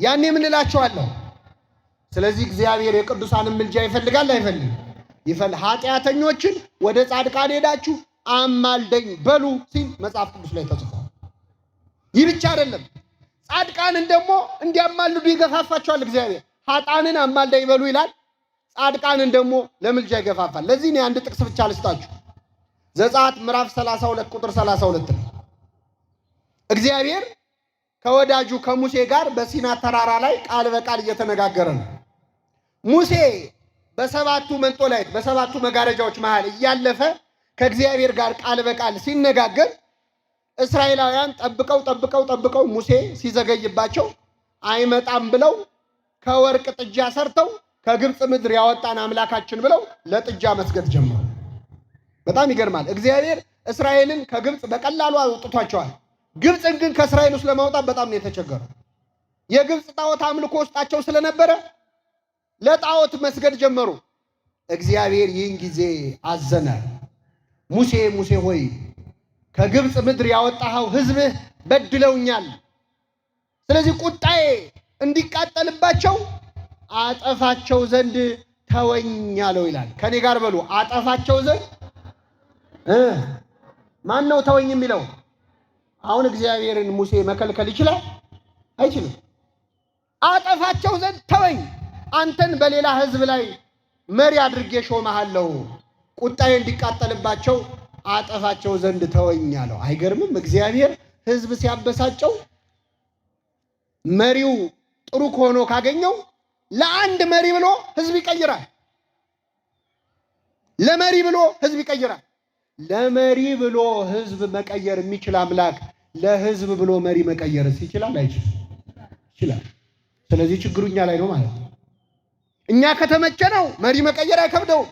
ያኔ ምን እላችኋለሁ? ስለዚህ እግዚአብሔር የቅዱሳንን ምልጃ ይፈልጋል አይፈልግም? ኃጢአተኞችን ወደ ጻድቃን ሄዳችሁ አማልደኝ በሉ ሲል መጽሐፍ ቅዱስ ላይ ተጽፏል። ይህ ብቻ አይደለም፣ ጻድቃንን ደግሞ እንዲያማልዱ ይገፋፋቸዋል እግዚአብሔር። ኃጥአንን አማልደኝ በሉ ይላል፣ ጻድቃንን ደግሞ ለምልጃ ይገፋፋል። ለዚህ ነው አንድ ጥቅስ ብቻ ልስጣችሁ። ዘጸአት ምዕራፍ 32 ቁጥር 32 ነው። እግዚአብሔር ከወዳጁ ከሙሴ ጋር በሲና ተራራ ላይ ቃል በቃል እየተነጋገረ ነው። ሙሴ በ7ቱ መንጦላይት በ7ቱ መጋረጃዎች መሃል እያለፈ ከእግዚአብሔር ጋር ቃል በቃል ሲነጋገር እስራኤላውያን ጠብቀው ሙሴ ሲዘገይባቸው አይመጣም ብለው ከወርቅ ጥጃ ሰርተው ከግብፅ ምድር ያወጣን አምላካችን ብለው ለጥጃ መስገድ ጀመሩ። በጣም ይገርማል። እግዚአብሔር እስራኤልን ከግብፅ በቀላሉ አውጥቷቸዋል። ግብፅን ግን ከእስራኤል ውስጥ ለማውጣት በጣም ነው የተቸገረው። የግብፅ ጣዖት አምልኮ ውስጣቸው ስለነበረ ለጣዖት መስገድ ጀመሩ። እግዚአብሔር ይህን ጊዜ አዘነ። ሙሴ ሙሴ ሆይ ከግብፅ ምድር ያወጣኸው ሕዝብህ በድለውኛል፣ ስለዚህ ቁጣዬ እንዲቃጠልባቸው አጠፋቸው ዘንድ ተወኝ አለው ይላል። ከኔ ጋር በሉ አጠፋቸው ዘንድ። ማን ነው ተወኝ የሚለው? አሁን እግዚአብሔርን ሙሴ መከልከል ይችላል? አይችልም። አጠፋቸው ዘንድ ተወኝ፣ አንተን በሌላ ሕዝብ ላይ መሪ አድርጌ ሾመሃለሁ፣ ቁጣዬ እንዲቃጠልባቸው አጠፋቸው ዘንድ ተወኝ አለው። አይገርምም? እግዚአብሔር ሕዝብ ሲያበሳጨው መሪው ጥሩ ሆኖ ካገኘው ለአንድ መሪ ብሎ ሕዝብ ይቀይራል። ለመሪ ብሎ ሕዝብ ይቀይራል። ለመሪ ብሎ ሕዝብ መቀየር የሚችል አምላክ ለሕዝብ ብሎ መሪ መቀየርስ ይችላል? አይችልም? ይችላል። ስለዚህ ችግሩ እኛ ላይ ነው ማለት ነው። እኛ ከተመቸነው መሪ መቀየር አይከብደውም።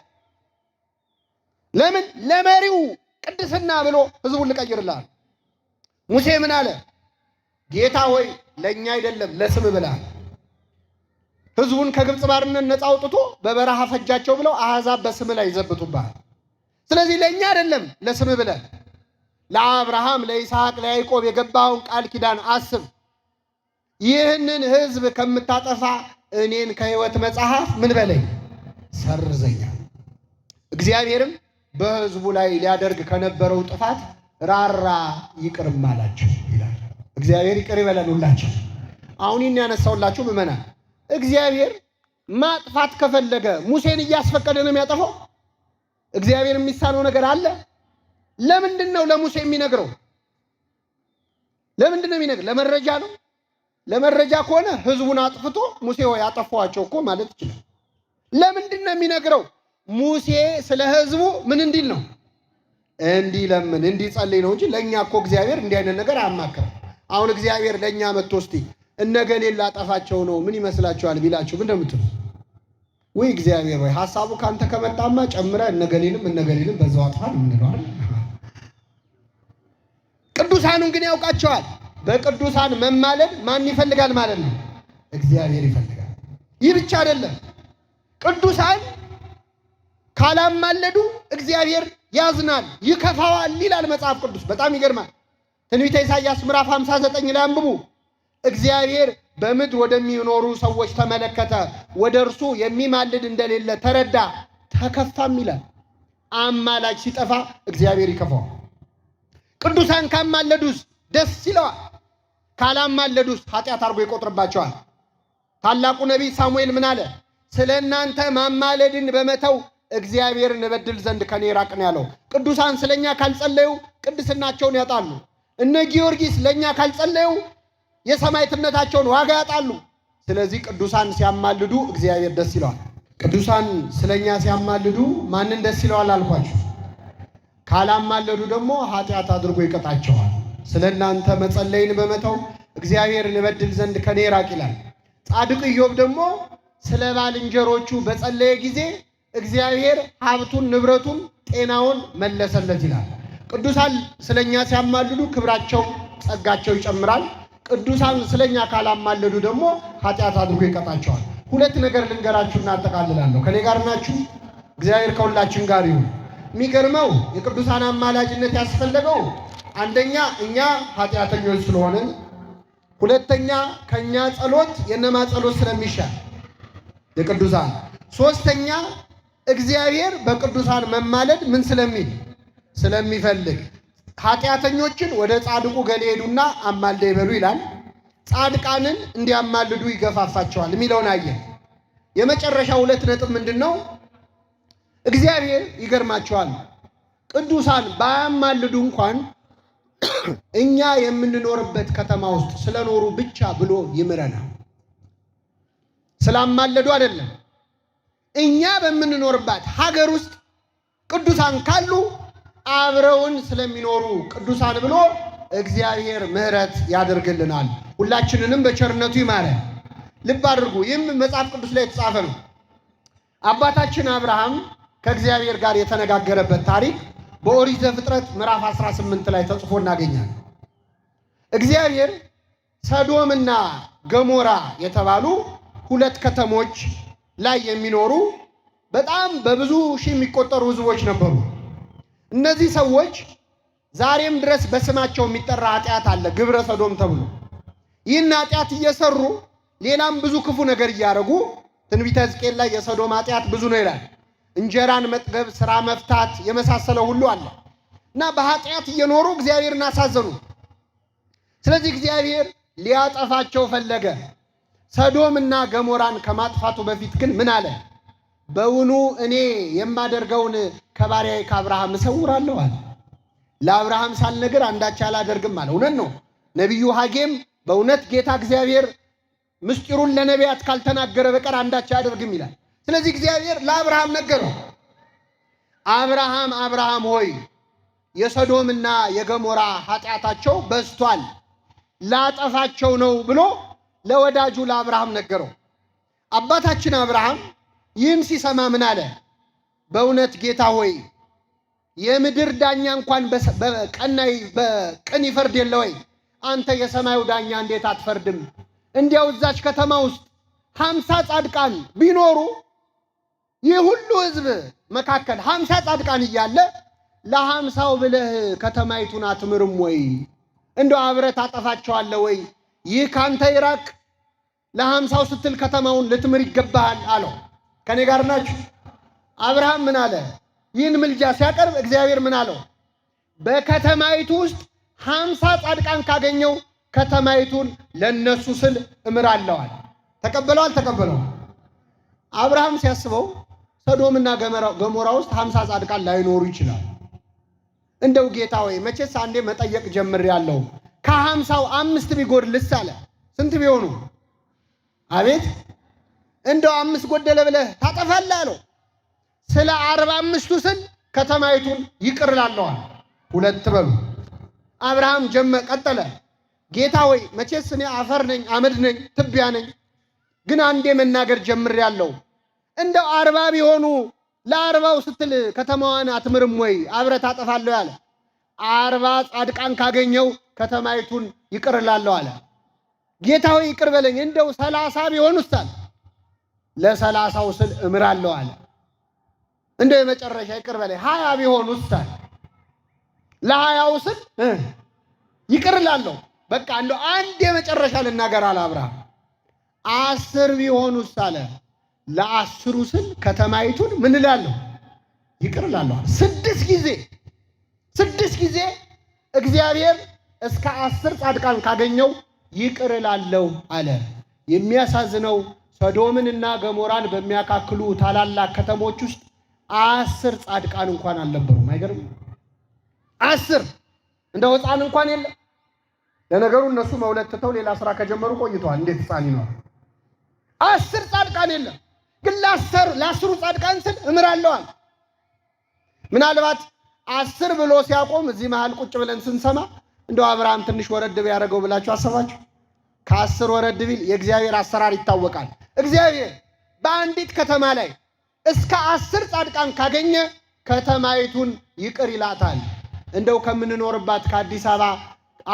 ለምን? ለመሪው ቅድስና ብሎ ሕዝቡን ልቀይርላል። ሙሴ ምን አለ? ጌታ ሆይ ለኛ አይደለም ለስም ብለሃል። ሕዝቡን ከግብፅ ባርነት ነፃ አውጥቶ በበረሃ ፈጃቸው ብለው አሕዛብ በስም ላይ ይዘብቱብሃል። ስለዚህ ለኛ አይደለም ለስም ብለህ ለአብርሃም ለይስሐቅ ለያዕቆብ የገባውን ቃል ኪዳን አስብ። ይህንን ሕዝብ ከምታጠፋ እኔን ከሕይወት መጽሐፍ ምን በለኝ ሰርዘኛ። እግዚአብሔርም በሕዝቡ ላይ ሊያደርግ ከነበረው ጥፋት ራራ ይቅርም አላቸው ይላል። እግዚአብሔር ይቅር ይበለን ሁላችን። አሁን ይህን ያነሳውላችሁ ምዕመናን፣ እግዚአብሔር ማጥፋት ከፈለገ ሙሴን እያስፈቀደ ነው የሚያጠፋው? እግዚአብሔር የሚሳነው ነገር አለ? ለምንድን ነው ለሙሴ የሚነግረው? ለምንድን ነው የሚነግረው? ለመረጃ ነው። ለመረጃ ከሆነ ሕዝቡን አጥፍቶ ሙሴ ሆይ ያጠፋዋቸው እኮ ማለት ይችላል። ለምንድን ነው የሚነግረው? ሙሴ ስለ ሕዝቡ ምን እንዲል ነው? እንዲለምን እንዲጸልይ ነው እንጂ ለኛ እኮ እግዚአብሔር እንዲህ አይነት ነገር አያማክርም። አሁን እግዚአብሔር ለኛ መጥቶ እስቲ እነገሌን ላጠፋቸው ነው ምን ይመስላችኋል ቢላችሁ ምን እንደምትሉ? ወይ እግዚአብሔር ወይ ሐሳቡ ካንተ ከመጣማ ጨምረ እነገሌንም በዛው አጥፋል ምንለው አይደል? ቅዱሳኑን ግን ያውቃቸዋል። በቅዱሳን መማለድ ማን ይፈልጋል ማለት ነው? እግዚአብሔር ይፈልጋል። ይህ ብቻ አይደለም፣ ቅዱሳን ካላማለዱ እግዚአብሔር ያዝናል፣ ይከፋዋል ይላል መጽሐፍ ቅዱስ። በጣም ይገርማል። ትንቢተ ኢሳይያስ ምዕራፍ 59 ላይ አንብቡ። እግዚአብሔር በምድር ወደሚኖሩ ሰዎች ተመለከተ፣ ወደ እርሱ የሚማልድ እንደሌለ ተረዳ፣ ተከፋም ይላል። አማላጅ ሲጠፋ እግዚአብሔር ይከፋዋል። ቅዱሳን ካማለዱስ ደስ ይለዋል፣ ካላማለዱስ ኃጢአት አድርጎ ይቆጥርባቸዋል። ታላቁ ነቢይ ሳሙኤል ምን አለ? ስለ እናንተ ማማለድን በመተው እግዚአብሔርን እበድል ዘንድ ከኔ ራቅ ነው ያለው። ቅዱሳን ስለኛ ካልጸለዩ ቅድስናቸውን ያጣሉ። እነ ጊዮርጊስ ለኛ ካልጸለዩ የሰማዕትነታቸውን ዋጋ ያጣሉ። ስለዚህ ቅዱሳን ሲያማልዱ እግዚአብሔር ደስ ይለዋል። ቅዱሳን ስለኛ ሲያማልዱ ማንን ደስ ይለዋል አልኳችሁ? ካላማለዱ ደግሞ ኃጢአት አድርጎ ይቀጣቸዋል። ስለ እናንተ መጸለይን በመተው እግዚአብሔርን እበድል ዘንድ ከኔ ራቅ ይላል። ጻድቅ ኢዮብ ደግሞ ስለ ባልንጀሮቹ በጸለየ ጊዜ እግዚአብሔር ሀብቱን፣ ንብረቱን፣ ጤናውን መለሰለት ይላል። ቅዱሳን ስለኛ ሲያማልዱ ክብራቸው፣ ጸጋቸው ይጨምራል። ቅዱሳን ስለኛ ካላማለዱ ደግሞ ኃጢአት አድርጎ ይቀጣቸዋል። ሁለት ነገር ልንገራችሁ እናጠቃልላለሁ። ከኔ ጋር ናችሁ? እግዚአብሔር ከሁላችን ጋር ይሁን። የሚገርመው የቅዱሳን አማላጅነት ያስፈለገው አንደኛ እኛ ኃጢአተኞች ስለሆንን፣ ሁለተኛ ከኛ ጸሎት የነማ ጸሎት ስለሚሻል የቅዱሳን፣ ሶስተኛ እግዚአብሔር በቅዱሳን መማለድ ምን ስለሚፈልግ ኃጢአተኞችን ወደ ጻድቁ ገሌ ሄዱና አማልደ ይበሉ ይላል። ጻድቃንን እንዲያማልዱ ይገፋፋቸዋል የሚለውን አየን። የመጨረሻ ሁለት ነጥብ ምንድነው? እግዚአብሔር ይገርማቸዋል፣ ቅዱሳን ባያማልዱ እንኳን እኛ የምንኖርበት ከተማ ውስጥ ስለኖሩ ብቻ ብሎ ይምረናል። ስላማለዱ አይደለም። እኛ በምንኖርባት ሀገር ውስጥ ቅዱሳን ካሉ አብረውን ስለሚኖሩ ቅዱሳን ብሎ እግዚአብሔር ምሕረት ያደርግልናል። ሁላችንንም በቸርነቱ ይማረን። ልብ አድርጉ፣ ይህም መጽሐፍ ቅዱስ ላይ የተጻፈ ነው። አባታችን አብርሃም ከእግዚአብሔር ጋር የተነጋገረበት ታሪክ በኦሪት ዘፍጥረት ምዕራፍ 18 ላይ ተጽፎ እናገኛለን። እግዚአብሔር ሰዶምና ገሞራ የተባሉ ሁለት ከተሞች ላይ የሚኖሩ በጣም በብዙ ሺህ የሚቆጠሩ ሕዝቦች ነበሩ። እነዚህ ሰዎች ዛሬም ድረስ በስማቸው የሚጠራ ኃጢአት አለ፣ ግብረ ሰዶም ተብሎ። ይህን ኃጢአት እየሰሩ ሌላም ብዙ ክፉ ነገር እያደረጉ ትንቢተ ሕዝቅኤል ላይ የሰዶም ኃጢአት ብዙ ነው ይላል። እንጀራን መጥገብ፣ ስራ መፍታት የመሳሰለው ሁሉ አለ እና በኃጢአት እየኖሩ እግዚአብሔርን አሳዘኑ። ስለዚህ እግዚአብሔር ሊያጠፋቸው ፈለገ። ሰዶምና ገሞራን ከማጥፋቱ በፊት ግን ምን አለ? በውኑ እኔ የማደርገውን ከባሪያዬ ከአብርሃም እሰውራለሁ አለ። ለአብርሃም ሳልነግር አንዳች አላደርግም አለ። እውነት ነው። ነቢዩ ሐጌም በእውነት ጌታ እግዚአብሔር ምስጢሩን ለነቢያት ካልተናገረ በቀር አንዳች አያደርግም ይላል። ስለዚህ እግዚአብሔር ለአብርሃም ነገረው። አብርሃም ሆይ የሰዶምና የገሞራ ኃጢአታቸው በዝቷል፣ ላጠፋቸው ነው ብሎ ለወዳጁ ለአብርሃም ነገረው። አባታችን አብርሃም ይህን ሲሰማ ምን አለ? በእውነት ጌታ ሆይ የምድር ዳኛ እንኳን በቅን ይፈርድ የለ ወይ? አንተ የሰማዩ ዳኛ እንዴት አትፈርድም? እንዲያው እዛች ከተማ ውስጥ 50 ጻድቃን ቢኖሩ ይህ ሁሉ ሕዝብ መካከል 50 ጻድቃን እያለ ለ50ው ብለህ ከተማይቱን አትምርም ወይ? እንደው አብረህ ታጠፋቸዋለህ ወይ? ይህ ካንተ ይራቅ። ለ50ው ስትል ከተማውን ልትምር ይገባሃል አለው። ከኔ ጋር ናችሁ? አብርሃም ምን አለ? ይህን ምልጃ ሲያቀርብ እግዚአብሔር ምን አለው? በከተማይቱ ውስጥ 50 ጻድቃን ካገኘው ከተማይቱን ለነሱ ስል እምራለሁ አለ። ተቀበለው አልተቀበለው? አብርሃም ሲያስበው ሰዶምና ገሞራ ውስጥ 50 ጻድቃን ላይኖሩ ይችላል። እንደው ጌታ ወይ መቼስ አንዴ መጠየቅ ጀምሬያለሁ፣ ከ50ው 5 ቢጎድልስ አለ። ስንት ቢሆኑ? አቤት እንደው 5 ጎደለ ብለህ ታጠፋለህ አለው። ስለ 45ቱ ስል ከተማይቱን ይቅር እላለሁ አለ። 2 በሉ። አብርሃም ቀጠለ። ጌታ ወይ መቼስ እኔ አፈር ነኝ፣ አመድ ነኝ፣ ትቢያ ነኝ፣ ግን አንዴ መናገር ጀምሬያለሁ። እንደው 40 ቢሆኑ ለ40ው ስትል ከተማዋን አትምርም ወይ? አብረህ ታጠፋለህ ያለ 40 ጻድቃን ካገኘው ከተማይቱን ይቅር እላለሁ አለ። ጌታ ሆይ ይቅር በለኝ፣ እንደው 30 ቢሆኑስ አለ። ለ30ው ስል እምራለሁ አለ። እንደው የመጨረሻ ይቅር በለኝ 20 ቢሆኑስ አለ። ለ20ው ስል ይቅር እላለሁ። በቃ እንደው አንድ የመጨረሻ ልናገር አለ አብርሃም። 10 ቢሆኑስ አለ። ለአስሩ ስል ከተማይቱን ምን እላለሁ? ይቅር እላለሁ። ስድስት ጊዜ እግዚአብሔር እስከ 10 ጻድቃን ካገኘው ይቅር እላለሁ አለ። የሚያሳዝነው ሰዶምንና ገሞራን በሚያካክሉ ታላላቅ ከተሞች ውስጥ 10 ጻድቃን እንኳን አልነበሩም። አይገርም? 10 እንደው ሕፃን እንኳን የለም። ለነገሩ እነሱ መውለድ ትተው ሌላ ስራ ከጀመሩ ቆይተዋል። እንዴት ሕፃን ይኖር? 10 ጻድቃን የለም። ግን ለ10 ጻድቃን ስል እምራለዋል። ምናልባት 10 ብሎ ሲያቆም እዚህ መሃል ቁጭ ብለን ስንሰማ እንደው አብርሃም ትንሽ ወረድ ቢያደርገው ብላችሁ አሰባችሁ? ከ10 ወረድ ቢል የእግዚአብሔር አሰራር ይታወቃል። እግዚአብሔር በአንዲት ከተማ ላይ እስከ 10 ጻድቃን ካገኘ ከተማይቱን ይቅር ይላታል። እንደው ከምንኖርባት ከአዲስ አበባ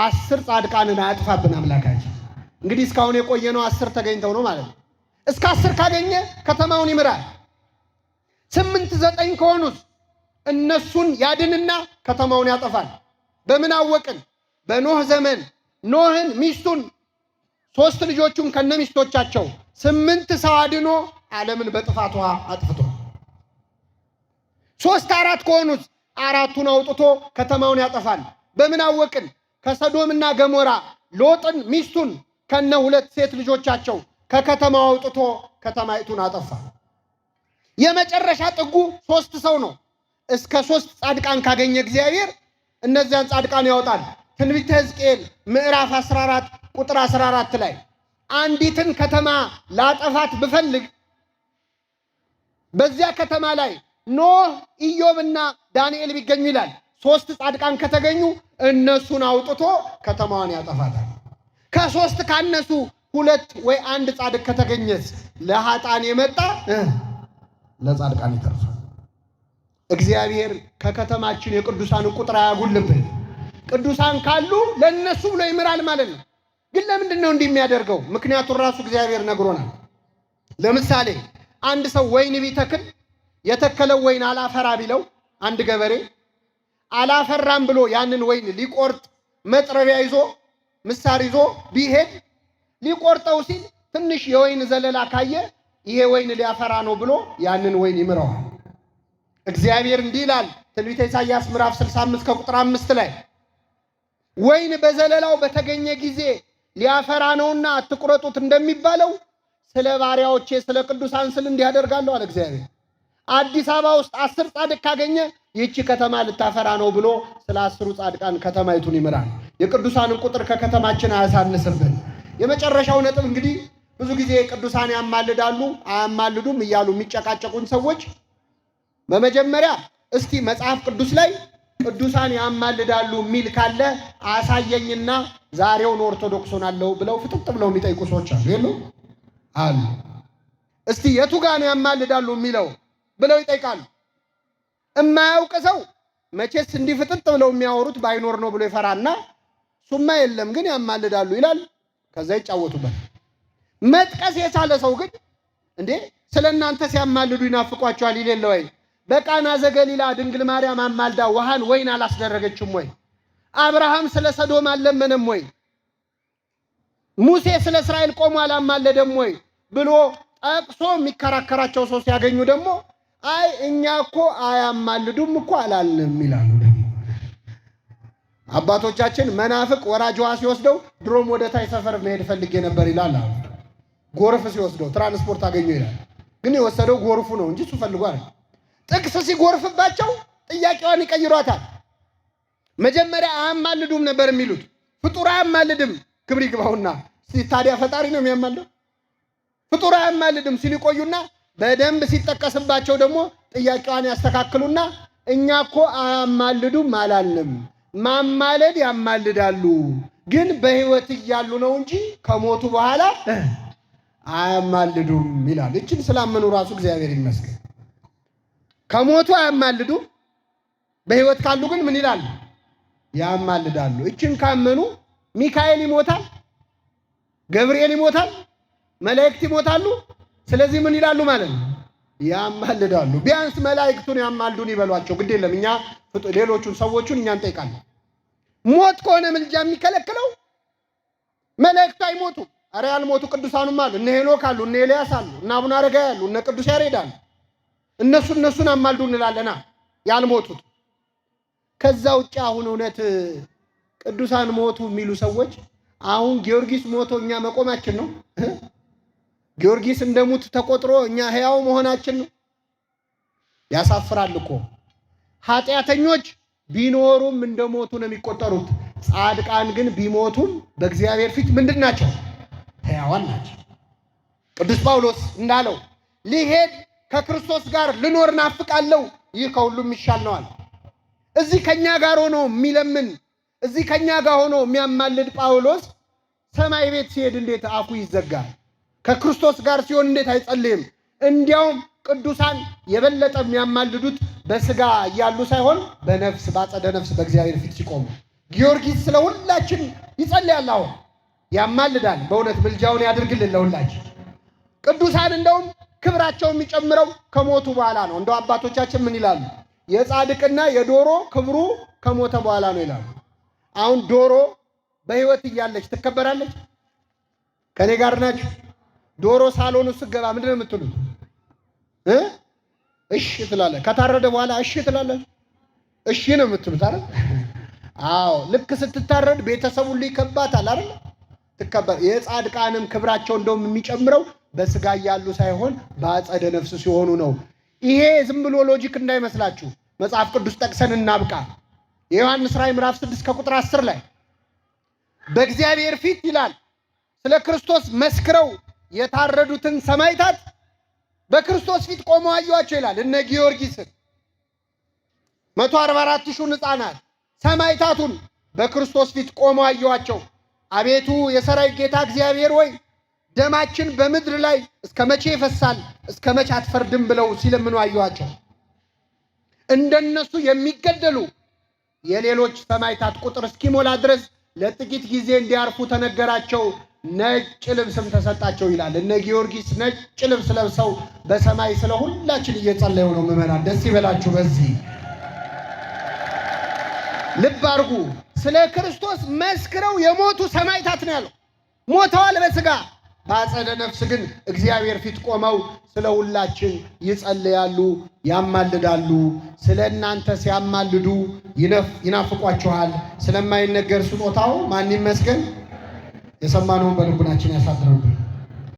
10 ጻድቃንን አያጥፋብን አምላካችን። እንግዲህ እስካሁን የቆየነው 10 ተገኝተው ነው ማለት ነው። እስከ 10 ካገኘ ከተማውን ይምራል። 8 9 ከሆኑስ እነሱን ያድንና ከተማውን ያጠፋል። በምን አወቅን? በኖህ ዘመን ኖህን ሚስቱን 3 ልጆቹን ከነሚስቶቻቸው 8 ሰው አድኖ ዓለምን በጥፋቷ አጥፍቶ 3 4 ከሆኑት 4ቱን አውጥቶ ከተማውን ያጠፋል። በምን አወቅን? ከሰዶምና ገሞራ ሎጥን ሚስቱን ከነ 2 ሴት ልጆቻቸው ከከተማው አውጥቶ ከተማይቱን አጠፋ። የመጨረሻ ጥጉ 3 ሰው ነው። እስከ 3 ጻድቃን ካገኘ እግዚአብሔር እነዚያን ጻድቃን ያወጣል። ትንቢተ ሕዝቅኤል ምዕራፍ 14 ቁጥር 14 ላይ አንዲትን ከተማ ላጠፋት ብፈልግ በዚያ ከተማ ላይ ኖህ፣ ኢዮብና ዳንኤል ቢገኙ ይላል። 3 ጻድቃን ከተገኙ እነሱን አውጥቶ ከተማዋን ያጠፋታል። ከ3 ካነሱ 2 ወይ 1 ጻድቅ ከተገኘስ ለኃጥአን የመጣ ለጻድቃን ይተርፋል። እግዚአብሔር ከከተማችን የቅዱሳንን ቁጥር አያጉልብን። ቅዱሳን ካሉ ለነሱ ብሎ ይምራል ማለት ነው። ግን ለምንድን ነው እንዲህ የሚያደርገው? ምክንያቱም ራሱ እግዚአብሔር ነግሮናል። ለምሳሌ አንድ ሰው ወይን ቢተክል የተከለው ወይን አላፈራ ቢለው አንድ ገበሬ አላፈራም ብሎ ያንን ወይን ሊቆርጥ መጥረቢያ ይዞ ምሳር ይዞ ቢሄድ ሊቆርጠው ሲል ትንሽ የወይን ዘለላ ካየ ይሄ ወይን ሊያፈራ ነው ብሎ ያንን ወይን ይምረዋል። እግዚአብሔር እንዲህ ይላል ትንቢተ ኢሳይያስ ምዕራፍ 65 ከቁጥር 5 ላይ ወይን በዘለላው በተገኘ ጊዜ ሊያፈራ ነውና አትቁረጡት እንደሚባለው ስለ ባሪያዎቼ ስለ ቅዱሳን ስል እንዲያደርጋለሁ አለ እግዚአብሔር። አዲስ አበባ ውስጥ 10 ጻድቅ ካገኘ ይህች ከተማ ልታፈራ ነው ብሎ ስለ 10 ጻድቃን ከተማይቱን ይምራል። የቅዱሳንን ቁጥር ከከተማችን አያሳንስብን። የመጨረሻው ነጥብ እንግዲህ ብዙ ጊዜ ቅዱሳን ያማልዳሉ አያማልዱም እያሉ የሚጨቃጨቁን ሰዎች በመጀመሪያ እስቲ መጽሐፍ ቅዱስ ላይ ቅዱሳን ያማልዳሉ የሚል ካለ አሳየኝና ዛሬውን ኦርቶዶክስ ሆናለሁ ብለው ፍጥጥ ብለው የሚጠይቁ ሰዎች አሉ። እስቲ የቱ ጋር ነው ያማልዳሉ የሚለው ብለው ይጠይቃሉ። እማያውቅ ሰው መቼስ እንዲህ ፍጥጥ ብለው የሚያወሩት ባይኖር ነው ብሎ ይፈራና ሱማ የለም ግን ያማልዳሉ ይላል። ከዛ ይጫወቱበት። መጥቀስ የቻለ ሰው ግን እንዴ ስለናንተ ሲያማልዱ ይናፍቋቸዋል ይሌለ ወይ? በቃና ዘገሊላ ድንግል ማርያም አማልዳ ውሃን ወይን አላስደረገችም ወይ? አብርሃም ስለ ሰዶም አልለመነም ወይ? ሙሴ ስለ እስራኤል ቆሞ አላማለደም ወይ ብሎ ጠቅሶ የሚከራከራቸው ሰው ሲያገኙ ደግሞ አይ እኛ እኮ አያማልዱም እኮ አላልንም ይላሉ። አባቶቻችን መናፍቅ ወራጅ ውሃ ሲወስደው ድሮም ወደ ታይ ሰፈር መሄድ ፈልጌ ነበር ይላል። ጎርፍ ሲወስደው ትራንስፖርት አገኘው ይላል። ግን የወሰደው ጎርፉ ነው እንጂ እሱ ፈልጎ አይደል። ጥቅስ ሲጎርፍባቸው ጥያቄዋን ይቀይሯታል። መጀመሪያ አያማልዱም ነበር የሚሉት ፍጡር አያማልድም ክብር ይግባውና ታዲያ ፈጣሪ ነው የሚያማልደው? ፍጡር አያማልድም ሲል ይቆዩና በደንብ ሲጠቀስባቸው ደግሞ ጥያቄዋን ያስተካክሉና እኛ እኮ አያማልዱም አላልንም፣ ማማለድ ያማልዳሉ ግን በህይወት እያሉ ነው እንጂ ከሞቱ በኋላ አያማልዱም ይላል። እችን ስላመኑ ራሱ እግዚአብሔር ይመስገን። ከሞቱ አያማልዱም፣ በህይወት ካሉ ግን ምን ይላሉ? ያማልዳሉ። እችን ካመኑ ሚካኤል ይሞታል፣ ገብርኤል ይሞታል፣ መላእክት ይሞታሉ። ስለዚህ ምን ይላሉ ማለት ነው? ያማልዳሉ። ቢያንስ መላእክቱን ያማልዱን ይበሏቸው። ግድ የለም እኛ ሌሎቹን ሰዎቹን እኛ እንጠይቃለን። ሞት ከሆነ ምልጃ የሚከለክለው መላእክቱ አይሞቱ አረ ያልሞቱ ቅዱሳኑም አሉ። እነ ሄኖክ አሉ፣ እነ ኤልያስ አሉ፣ እነ አቡነ አረጋዊ አሉ፣ እነ ቅዱስ ያሬድ አሉ። እነሱን አማልዱ እንላለና ያልሞቱት። ከዛ ውጭ አሁን እውነት ቅዱሳን ሞቱ የሚሉ ሰዎች አሁን ጊዮርጊስ ሞቶ እኛ መቆማችን ነው? ጊዮርጊስ እንደሙት ተቆጥሮ እኛ ሕያው መሆናችን ነው? ያሳፍራል እኮ። ኃጢአተኞች ቢኖሩም እንደሞቱ ነው የሚቆጠሩት። ጻድቃን ግን ቢሞቱም በእግዚአብሔር ፊት ምንድን ናቸው? ሕያዋን ናቸው። ቅዱስ ጳውሎስ እንዳለው ሊሄድ ከክርስቶስ ጋር ልኖር ናፍቃለሁ፣ ይህ ከሁሉም ይሻል ነዋል። እዚህ ከኛ ጋር ሆኖ የሚለምን እዚህ ከኛ ጋር ሆኖ የሚያማልድ ጳውሎስ ሰማይ ቤት ሲሄድ እንዴት አፉ ይዘጋል? ከክርስቶስ ጋር ሲሆን እንዴት አይጸልይም? እንዲያውም ቅዱሳን የበለጠ የሚያማልዱት በስጋ እያሉ ሳይሆን በነፍስ ባጸደ ነፍስ በእግዚአብሔር ፊት ሲቆሙ። ጊዮርጊስ ስለ ሁላችን ይጸልያል፣ አሁን ያማልዳል። በእውነት ምልጃውን ያድርግልን ለሁላችን። ቅዱሳን እንደውም ክብራቸው የሚጨምረው ከሞቱ በኋላ ነው። እንደው አባቶቻችን ምን ይላሉ? የጻድቅና የዶሮ ክብሩ ከሞተ በኋላ ነው ይላሉ። አሁን ዶሮ በሕይወት እያለች ትከበራለች? ከኔ ጋር ናችሁ? ዶሮ ሳሎን ውስጥ ገባ ምንድን ነው የምትሉት? እሺ ትላለች። ከታረደ በኋላ እሺ ትላለች። እሺ ነው የምትሉት አይደል? አዎ፣ ልክ ስትታረድ ቤተሰቡ ሁሉ ይከባታል አይደል? ትከበር። የጻድቃንም ክብራቸው እንደውም የሚጨምረው በስጋ እያሉ ሳይሆን በአጸደ ነፍስ ሲሆኑ ነው። ይሄ ዝም ብሎ ሎጂክ እንዳይመስላችሁ መጽሐፍ ቅዱስ ጠቅሰን እናብቃ። የዮሐንስ ራእይ ምዕራፍ 6 ከቁጥር 10 ላይ በእግዚአብሔር ፊት ይላል ስለ ክርስቶስ መስክረው የታረዱትን ሰማዕታት በክርስቶስ ፊት ቆመው አዩአቸው ይላል። እነ ጊዮርጊስን 144,000 ሕፃናት ሰማዕታቱን በክርስቶስ ፊት ቆመው አዩአቸው። አቤቱ የሰራዊት ጌታ እግዚአብሔር ወይ ደማችን በምድር ላይ እስከ መቼ ይፈሳል? እስከ መቼ አትፈርድም? ብለው ሲለምኑ አዩአቸው። እንደነሱ የሚገደሉ የሌሎች ሰማዕታት ቁጥር እስኪሞላ ድረስ ለጥቂት ጊዜ እንዲያርፉ ተነገራቸው። ነጭ ልብስም ተሰጣቸው ይላል። እነ ጊዮርጊስ ነጭ ልብስ ለብሰው በሰማይ ስለ ሁላችን እየጸለዩ ነው። ምዕመናን ደስ ይበላችሁ። በዚህ ልብ አድርጉ። ስለ ክርስቶስ መስክረው የሞቱ ሰማዕታት ነው ያለው። ሞተዋል በስጋ በአጸደ ነፍስ ግን እግዚአብሔር ፊት ቆመው ስለ ሁላችን ይጸልያሉ፣ ያማልዳሉ። ስለ እናንተ ሲያማልዱ ይናፍቋችኋል። ስለማይነገር ስጦታው ማን ይመስገን? የሰማነውን በልቡናችን ያሳድረው።